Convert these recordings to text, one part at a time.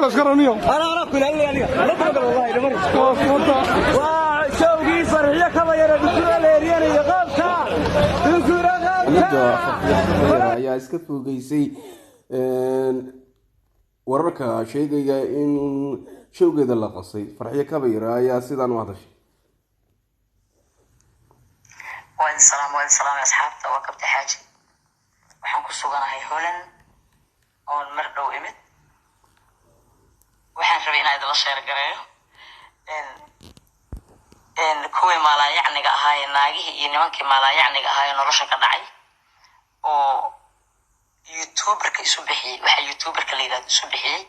اسكرنيو انا كل اللي لا تقدر والله دمر وشوقي فرحيه كما يرى دكتور ليريان يقابتا دكتور قابتا ayaa iska fogeysay wararka sheegaya in showgeeda la qasay farxiyo kabayra ayaa sidaan u hadashay والسلام يا أصحابتا وكبت حاجة وحنكو سوغانا هاي هولن أو المردو إمت وحن ربينا إذا لشير قريو إن كوي مالا يعني هاي ناقيه ينمانكي مالا يعني هاي نرشا كدعي و يوتيوبر كيسو بحي وحي يوتيوبر كليدات يسو بحي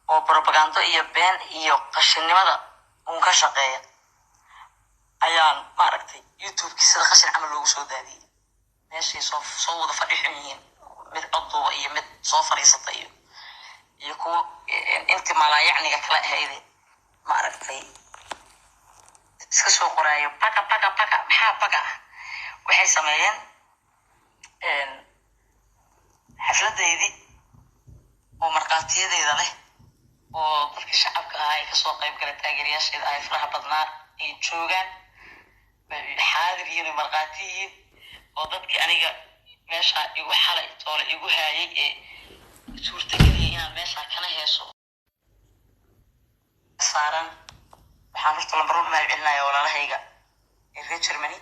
و بروباغاندو إيا بين إيا قشن نمادا ونكشاقيا ayaan maaragtay youtube-kii sida qashin camal loogu soo daadiyey meeshii soo wada fadhixin yihiin mid codduuba iyo mid soo fadhiisata iyo kuwa intii malaayacniga kala ahayde maaragtay iska soo qoraayo baka maxaa baka ah waxay sameeyeen xafladeydii oo markhaatiyadeeda leh oo dadka shacabka ahaa ay kasoo qayb gala taageerayaasheeda ay faraha badnaa ay joogaan حاضر يني مرقاتي وضدك أنا ماشى يقول حلا طالع يقول هاي صورتك اللي هنا ماشى كنا هي صو صارن حافظت لمرون ما يعلنا يا ولا هيجا الريتشر مني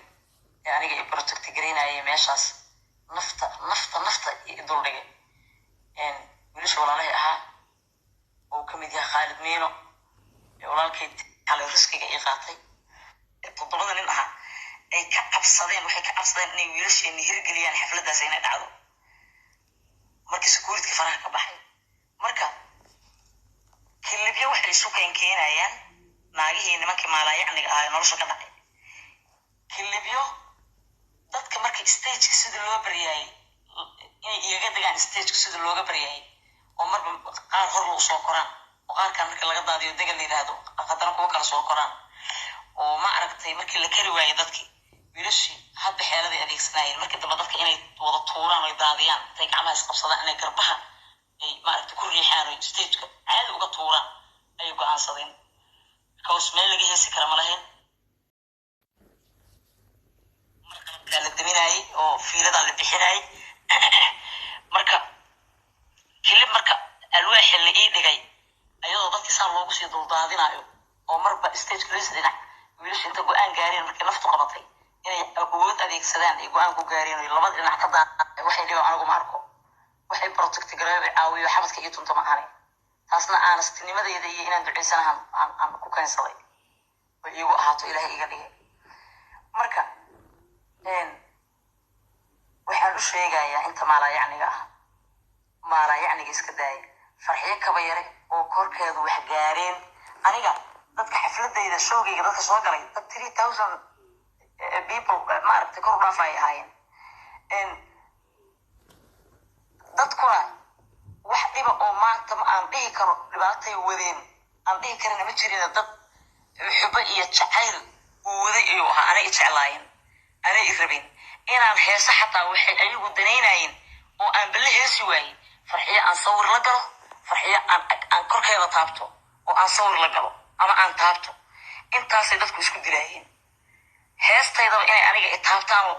يعني يبرتك تجرينا أي ماشى نفط يدور لي إن وليش ولا له ها وكم يدي خالد مينو ولا الكيد على الرزق يقاطي تطلبنا لنا ay ka qabsadeen waxay ka qabsadeen inay wiilasheenii hirgeliyaan xafladaas inay dhacdo markii security faraha ka baxay marka kilibyo waxay isu keenayaan naagihii nimankii malaayacniga ahaa nolosha ka dhacay kilibyo dadka markii stage sida loo bariyay inay iyaga degaan stage sida looga bariyay oo marba qaar hor loo soo koraan oo qaar kan markii laga daadiyo degal yiraahdo qadana kuwa kala soo koraan oo ma aragtay markii la kari waayay dadkii wiilashii hadda xeeladii adeegsanayeen markii dambe dadka inay wada tuuraan oo daadiyaan tay gacmaha isqabsadaan inay garbaha ay maaragtay ku riixaan oo stageka caadi uga tuuraan ayay go'aansadeen because meel laga heesi kara ma lahayn marka la daminayay oo fiilada la bixinayay marka kilib marka alwaaxi la ii dhigay ayadoo dadkii saa loogu sii duldaadinayo oo marba stageka la dhinac wiilasha inta go'aan gaareen markii naftu qabatay inay awood adeegsadaan ay go'aan ku gaareen oo labada dhinac ka daacay waxay dhigo anigu ma arko waxay protect gareeyay caawiyo xabadka iyo tunta ma ahayn taasna aanastinimadeeda iyo inaan duceysanahan aan ku keensaday oo iigu ahaato ilaahay iga dhigay marka waxaan u sheegayaa inta malaayacniga ah malaayacniga iska daaya farxiyo kaba yare oo korkeedu wax gaareen aniga dadka xafladayda showgayga dadka soo galay dad 3000 people ma aragtay kor dhaafay ahaayeen dadkuna wax dhiba oo maanta ma aan dhihi karo dhibaatay wadeen aan dhihi karin ma jirin dad xuba iyo jacayl waday iyo waxa aanay jeclaayeen aanay rabin inaan heesa xataa waxay ayagu daneynayeen oo aan bal heesi waayay farxiyo aan sawir la galo farxiyo aan korkeeda taabto oo aan sawir la galo ama aan taabto intaasay dadku isku dilaayeen heestaydaba inay aniga taabtaan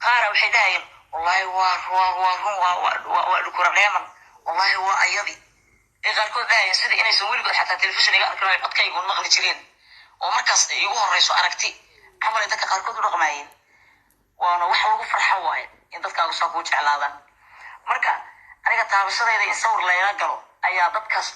qaara waxay dhahayeen wallahi waa dhukuraneeman wallahi waa ayadi ay qaarkood dhahayeen sida inaysan weligood xataa telefishioniga arkaan codkaygu maqli jireen oo markaas igu horreyso aragti camal dadka qaarkood u dhaqmaayeen waana wax lagu farxo waaye in dadkaagu saa kuu jeclaadaan marka aniga taabashadayda in sawir layla galo ayaa dadkaas